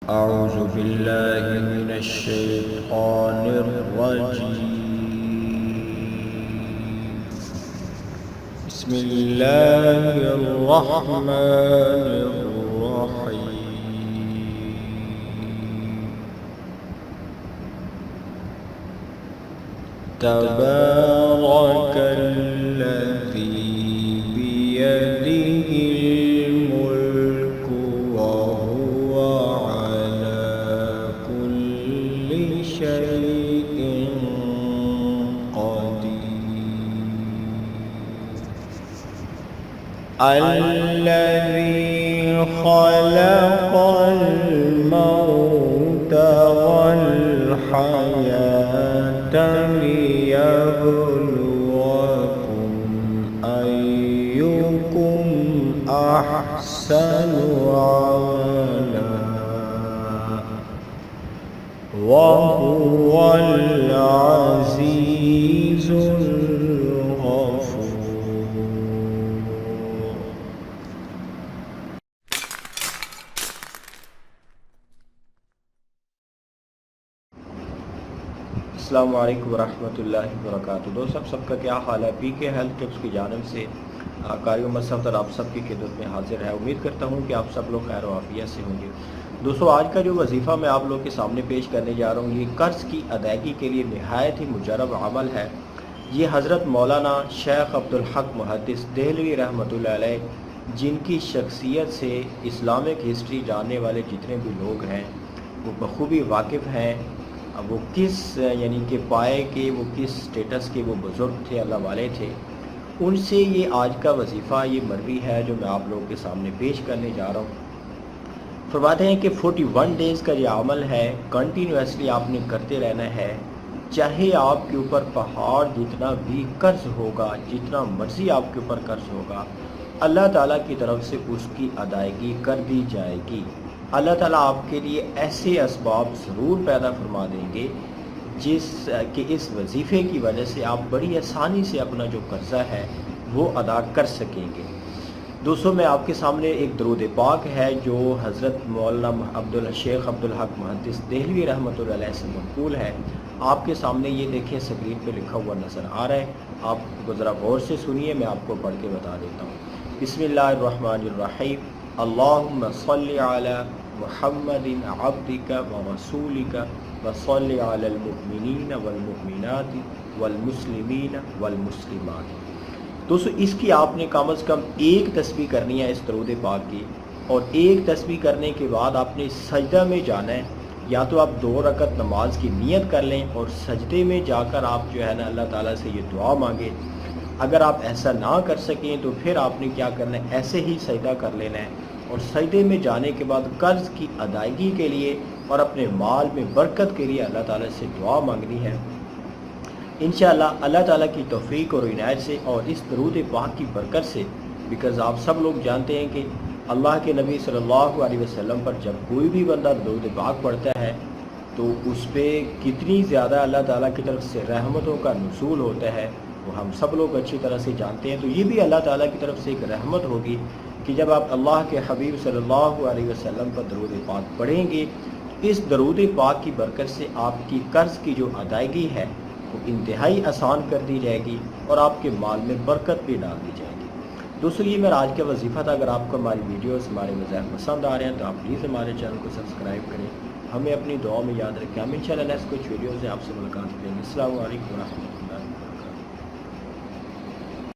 أعوذ بالله من الشيطان الرجيم. بسم الله الرحمن الرحيم. تبارك الذي بيده الملك وهو على كل شيء قدير. الذي خلق الموت والحياة ليبلوكم أيكم أحسن عملا وهو العزيز الغفور. السلام علیکم ورحمۃ اللہ وبرکاتہ. دوست سب کا کیا حال ہے؟ پی کے ہیلتھ ٹپس کی جانب سے قاری محمد صفدر آپ سب کی خدمت میں حاضر ہے. امید کرتا ہوں کہ آپ سب لوگ خیر و عافیت سے ہوں گے. دوستو آج کا جو وظیفہ میں آپ لوگ کے سامنے پیش کرنے جا رہا ہوں یہ قرض کی ادائیگی کے لیے نہایت ہی مجرب عمل ہے. یہ حضرت مولانا شیخ عبدالحق محدث دہلوی رحمۃ اللہ علیہ جن کی شخصیت سے اسلامک ہسٹری جاننے والے جتنے بھی لوگ ہیں وہ بخوبی واقف ہیں. وہ کس یعنی کہ پائے کے وہ کس سٹیٹس کے وہ بزرگ تھے، اللہ والے تھے. ان سے یہ آج کا وظیفہ یہ مروی ہے جو میں آپ لوگوں کے سامنے پیش کرنے جا رہا ہوں. فرماتے ہیں کہ 41 ڈیز کا یہ عمل ہے، کنٹینیوسلی آپ نے کرتے رہنا ہے. چاہے آپ کے اوپر پہاڑ جتنا بھی قرض ہوگا، جتنا مرضی آپ کے اوپر قرض ہوگا، اللہ تعالیٰ کی طرف سے اس کی ادائیگی کر دی جائے گی. اللہ تعالیٰ آپ کے لیے ایسے اسباب ضرور پیدا فرما دیں گے جس کہ اس وظیفے کی وجہ سے آپ بڑی آسانی سے اپنا جو قرضہ ہے وہ ادا کر سکیں گے. دوستوں میں آپ کے سامنے ایک درود پاک ہے جو حضرت مولانا شیخ عبدالحق محدث دہلوی رحمۃ اللہ علیہ سے منقول ہے. آپ کے سامنے یہ دیکھیں اسکرین پہ لکھا ہوا نظر آ رہا ہے، آپ ذرا غور سے سنیے، میں آپ کو پڑھ کے بتا دیتا ہوں. بسم اللہ الرحمن الرحیم. اللہم صلی علی محمد عبدک ورسولک وصلی علی المؤمنین والمؤمنات والمسلمین والمسلمات. دوستو اس کی آپ نے کم از کم ایک تسبیح کرنی ہے اس درود پاک کی، اور ایک تسبیح کرنے کے بعد آپ نے سجدہ میں جانا ہے. یا تو آپ 2 رکعت نماز کی نیت کر لیں اور سجدے میں جا کر آپ جو ہے نا اللہ تعالیٰ سے یہ دعا مانگیں. اگر آپ ایسا نہ کر سکیں تو پھر آپ نے کیا کرنا ہے، ایسے ہی سجدہ کر لینا ہے اور سجدے میں جانے کے بعد قرض کی ادائیگی کے لیے اور اپنے مال میں برکت کے لیے اللہ تعالیٰ سے دعا مانگنی ہے. انشاءاللہ اللہ تعالیٰ کی توفیق اور عنایت سے اور اس درود پاک کی برکت سے، بیکاز آپ سب لوگ جانتے ہیں کہ اللہ کے نبی صلی اللہ علیہ وسلم پر جب کوئی بھی بندہ درود پاک پڑھتا ہے تو اس پہ کتنی زیادہ اللہ تعالیٰ کی طرف سے رحمتوں کا نزول ہوتا ہے وہ ہم سب لوگ اچھی طرح سے جانتے ہیں. تو یہ بھی اللہ تعالیٰ کی طرف سے ایک رحمت ہوگی کہ جب آپ اللہ کے حبیب صلی اللہ علیہ وسلم پر درود پاک پڑھیں گے، اس درود پاک کی برکت سے آپ کی قرض کی جو ادائیگی ہے وہ انتہائی آسان کر دی جائے گی اور آپ کے مال میں برکت بھی ڈال دی جائے گی. دوستو یہ میرا آج کا وظیفہ تھا. اگر آپ کو ہماری ویڈیوز ہمارے وظائف پسند آ رہے ہیں تو آپ پلیز ہمارے چینل کو سبسکرائب کریں. ہمیں اپنی دعاؤں میں یاد رکھیں. ہم انشاءاللہ نیکسٹ کچھ ویڈیوز سے آپ سے ملاقات کریں گے. السلام علیکم ورحمۃ اللہ.